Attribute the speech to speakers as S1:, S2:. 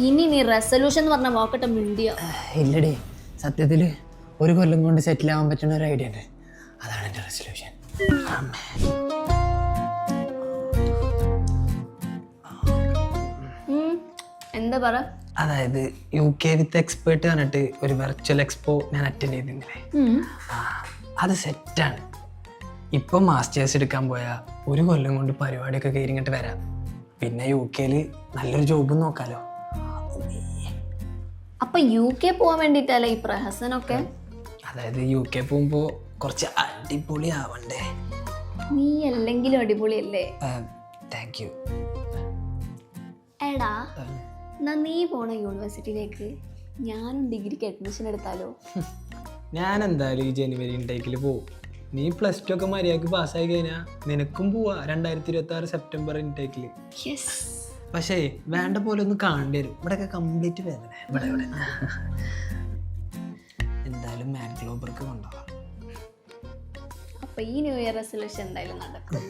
S1: ഇനി നീ റെസൊല്യൂഷൻ എന്ന് പറഞ്ഞ നോക്കട്ടെ മിണ്ടിയോ?
S2: ഇല്ലടി, സത്യത്തിൽ ഒരു കൊല്ലം കൊണ്ട് സെറ്റിൽ ആവാൻ പറ്റുന്ന ഒരു ഐഡിയ ഉണ്ട്. അതാണ് എൻ്റെ റെസൊല്യൂഷൻ.
S1: എന്താ പറ?
S2: അതായത് UK വിത്ത് എക്സ്പേർട്ട് പറഞ്ഞിട്ട് ഒരു വെർച്വൽ എക്സ്പോ ഞാൻ അറ്റൻഡ് ചെയ്തിരുന്നില്ലേ, അത് സെറ്റാണ്. ഇപ്പം മാസ്റ്റേഴ്സ് എടുക്കാൻ പോയാൽ ഒരു കൊല്ലം കൊണ്ട് പരിപാടിയൊക്കെ കയറി ഇങ്ങോട്ട് വരാം. പിന്നെ UK നല്ലൊരു ജോബും നോക്കാലോ.
S1: അപ്പൊ UK പോവാൻ വേണ്ടിട്ടല്ലേ ഈ പ്രഹസനൊക്കെ?
S2: അതായത് UK പോകുമ്പോൾ കുറച്ച് അടിപൊളി ആവണ്ടേ?
S1: നീ അല്ലെങ്കിലും അടിപൊളിയല്ലേ.
S2: Thank you.
S1: എടാ, എന്നാ നീ പോണ യൂണിവേഴ്സിറ്റിയിലേക്ക് ഞാനും ഡിഗ്രിക്ക് അഡ്മിഷൻ എടുത്താലോ?
S2: ഞാൻ എന്തായാലും ഈ ജനുവരി ഇൻടേക്കിൽ പോവും. നീ +2 ഒക്കെ മര്യാദക്ക് പാസ്സായി കഴിഞ്ഞാൽ നിനക്കും പോവാ 2026 സെപ്റ്റംബർ ഇൻടേക്കിൽ. പക്ഷേ വേണ്ട പോലെ ഒന്ന് കാണേണ്ടി വരും. ഇവിടെയൊക്കെ കംപ്ലീറ്റ് വേദന. ഇവിടെ എന്തായാലും മാൻഗ്ലോബർക്ക് കൊണ്ടുപോവാം.
S1: അപ്പൊ ഈ ന്യൂ ഇയർ റെസൊല്യൂഷൻ എന്തായാലും നടക്കും.